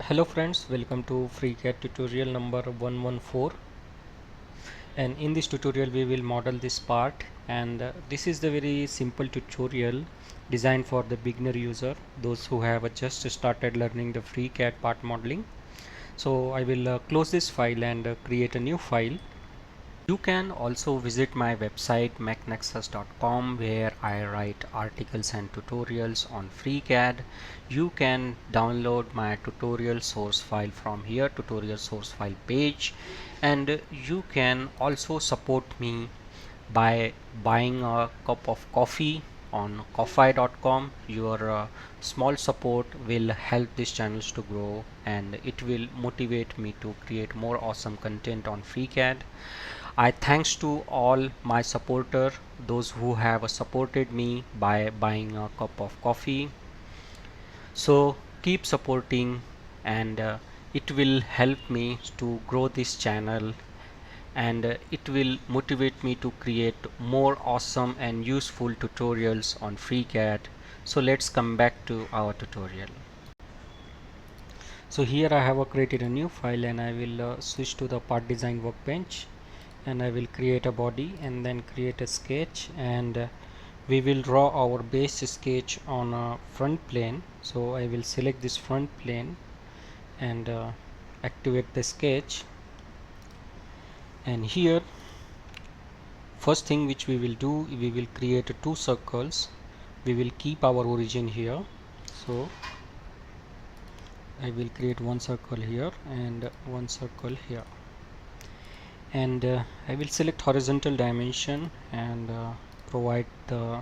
Hello friends, welcome to FreeCAD tutorial number 114, and in this tutorial we will model this part, and this is the very simple tutorial designed for the beginner user, those who have just started learning the FreeCAD part modeling. So I will close this file and create a new file. You can also visit my website mechnexus.com, where I write articles and tutorials on FreeCAD. You can download my tutorial source file from here, tutorial source file page, and you can also support me by buying a cup of coffee on ko-fi.com. Your small support will help these channels to grow, and it will motivate me to create more awesome content on FreeCAD. I thanks to all my supporter, those who have supported me by buying a cup of coffee. So keep supporting, and it will help me to grow this channel, and it will motivate me to create more awesome and useful tutorials on FreeCAD. So let's come back to our tutorial. So here I have created a new file, and I will switch to the part design workbench, and I will create a body and then create a sketch, and we will draw our base sketch on a front plane. So I will select this front plane and activate the sketch, and here first thing which we will do, we will create two circles. We will keep our origin here, so I will create one circle here and one circle here, and I will select horizontal dimension and provide the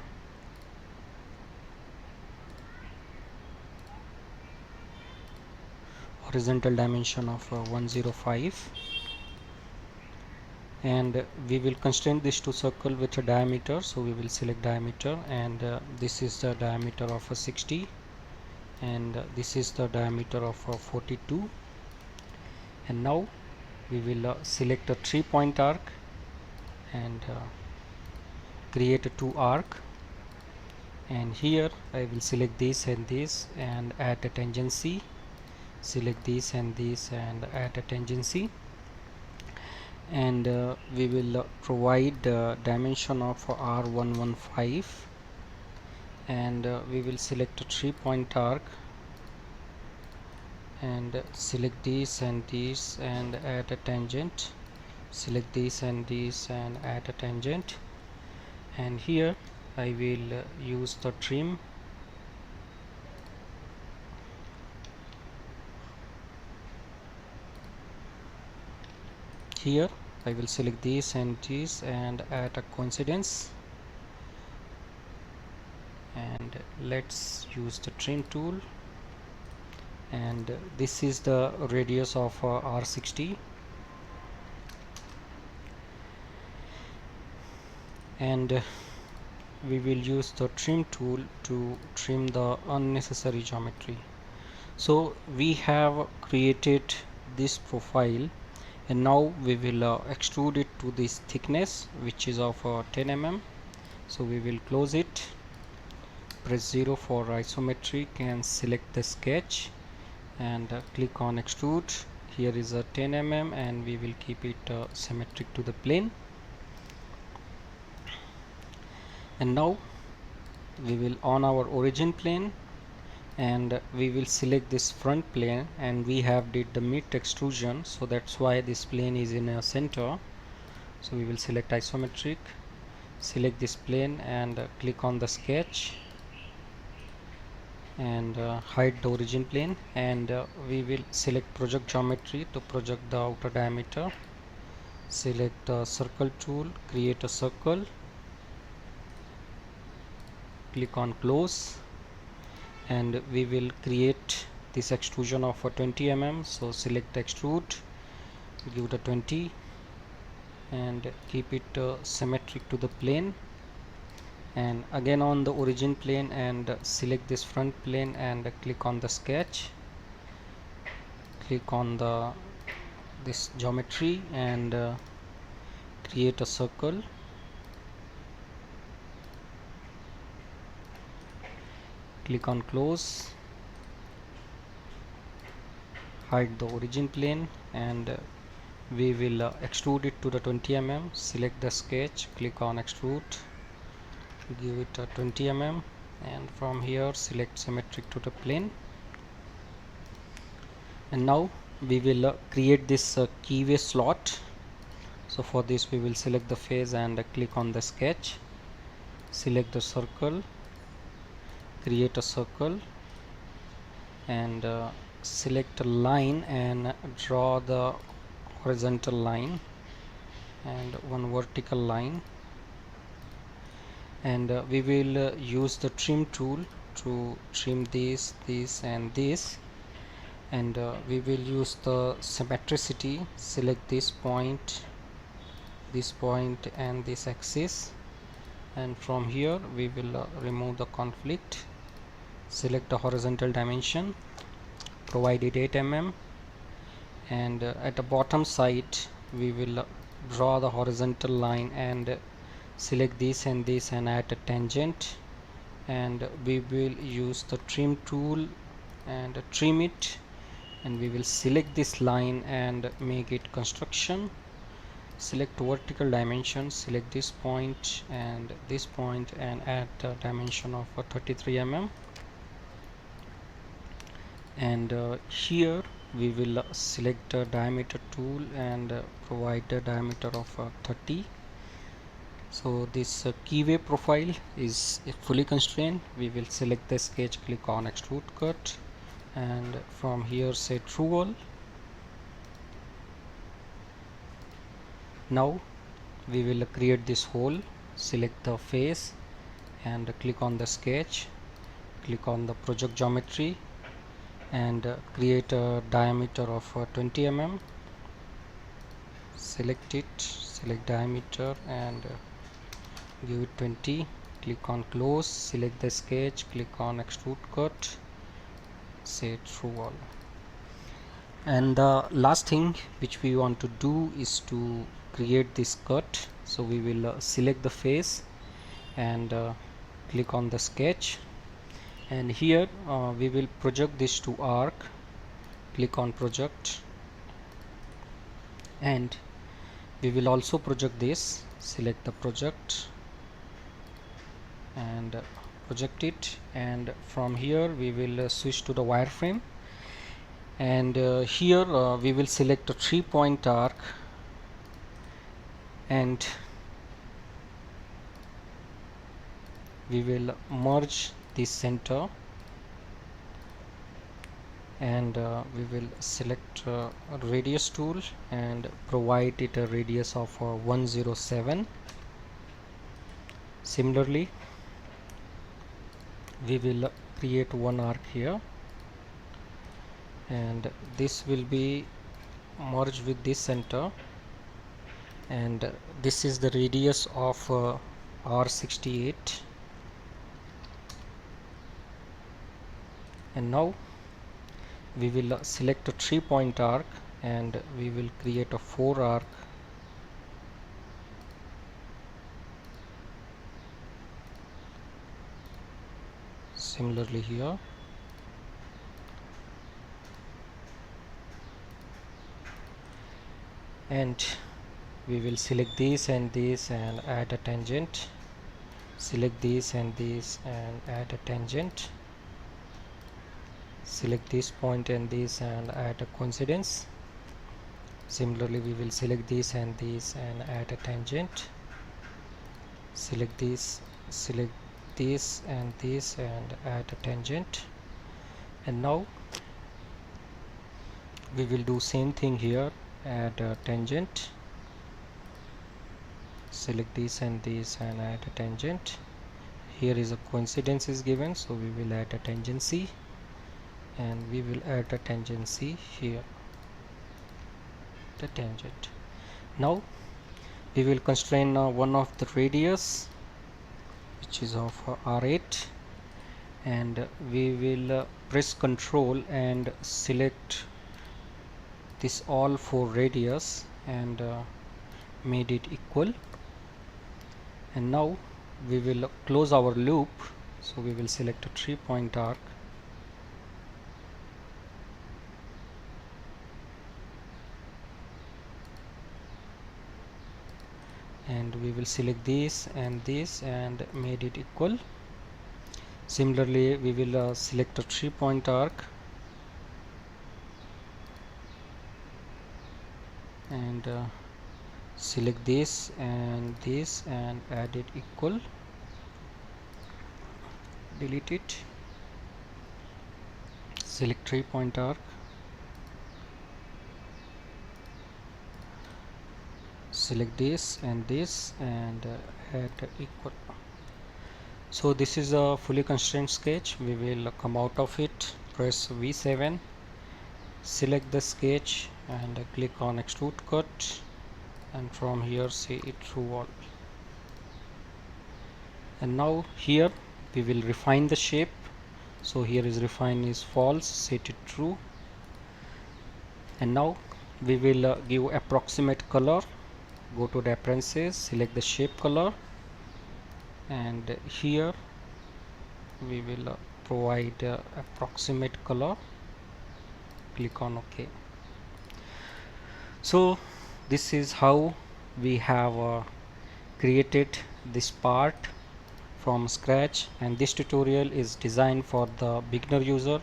horizontal dimension of 105, and we will constrain this to circle with a diameter. So we will select diameter, and this is the diameter of 60, and this is the diameter of 42. And now we will select a 3-point arc and create a 2 arc, and here I will select this and this and add a tangency, select this and this and add a tangency, and we will provide the dimension of R115, and we will select a 3-point arc and select this and this and add a tangent, select this and this and add a tangent, and here I will use the trim. Here I will select this and this and add a coincidence, and let's use the trim tool, and this is the radius of R60, and we will use the trim tool to trim the unnecessary geometry. So we have created this profile, and now we will extrude it to this thickness, which is of 10 mm. So we will close it, press 0 for isometric, and select the sketch and click on extrude. Here is a 10 mm, and we will keep it symmetric to the plane. And now we will on our origin plane, and we will select this front plane, and we have did the mid extrusion, so that's why this plane is in a center. So we will select isometric, select this plane, and click on the sketch and hide the origin plane, and we will select project geometry to project the outer diameter. Select the circle tool, create a circle, click on close, and we will create this extrusion of 20 mm. So select extrude, give it a 20, and keep it symmetric to the plane, and again on the origin plane, and select this front plane and click on the sketch, click on the this geometry, and create a circle, click on close, hide the origin plane, and we will extrude it to the 20 mm. Select the sketch, click on extrude, give it a 20 mm, and from here select symmetric to the plane. And now we will create this keyway slot. So for this we will select the face and click on the sketch, select the circle, create a circle, and select a line and draw the horizontal line and one vertical line. And we will use the trim tool to trim this, and this. And we will use the symmetricity, select this point and this axis, and from here we will remove the conflict. Select the horizontal dimension, provide it 8 mm, and at the bottom side we will draw the horizontal line and select this and this and add a tangent. And we will use the trim tool and trim it, and we will select this line and make it construction. Select vertical dimension, select this point and add the dimension of 33 mm. And here we will select the diameter tool and provide the diameter of 30. So this keyway profile is fully constrained. We will select the sketch, click on extrude cut, and from here say true all. Now we will create this hole. Select the face and click on the sketch, click on the project geometry, and create a diameter of 20 mm. Select it, select diameter and give it 20. Click on close, select the sketch, click on extrude cut, say true all. And the last thing which we want to do is to create this cut. So we will select the face and click on the sketch, and here we will project this to arc. Click on project, and we will also project this. Select the project and project it, and from here we will switch to the wireframe. And here we will select a 3-point arc, and we will merge this center, and we will select radius tool and provide it a radius of 107. Similarly, we will create one arc here, and this will be merged with this center, and this is the radius of R68. And now we will select a 3-point arc, and we will create a 4 arc. Similarly here, and we will select this and this and add a tangent. Select this and this and add a tangent. Select this point and this and add a coincidence. Similarly, we will select this and this and add a tangent. Select this and this and add a tangent. And now we will do same thing here, add a tangent. Select this and this and add a tangent. Here is a coincidence is given, so we will add a tangency, and we will add a tangency here, the tangent. Now we will constrain one of the radius, which is of R8, and we will press Ctrl and select this all 4 radius and made it equal. And now we will close our loop, so we will select a 3-point arc, and we will select this and made it equal. Similarly, we will select a 3-point arc and select this and add it equal. Delete it. Select 3-point arc, select this and add equal. So this is a fully constrained sketch. We will come out of it, press V7, select the sketch and click on extrude cut, and from here see it through all. And now here we will refine the shape. So here is refine is false, set it true. And now we will give approximate color. Go to the preferences, select the shape color, and here we will provide approximate color. Click on OK. So this is how we have created this part from scratch, and this tutorial is designed for the beginner user,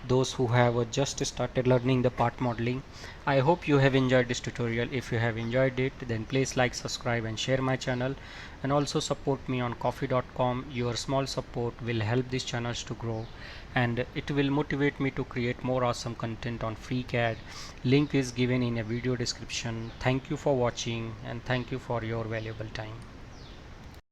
those who have just started learning the part modeling. I hope you have enjoyed this tutorial. If you have enjoyed it, then please like, subscribe and share my channel, and also support me on coffee.com. Your small support will help these channels to grow, and it will motivate me to create more awesome content on FreeCAD. Link is given in a video description. Thank you for watching and thank you for your valuable time.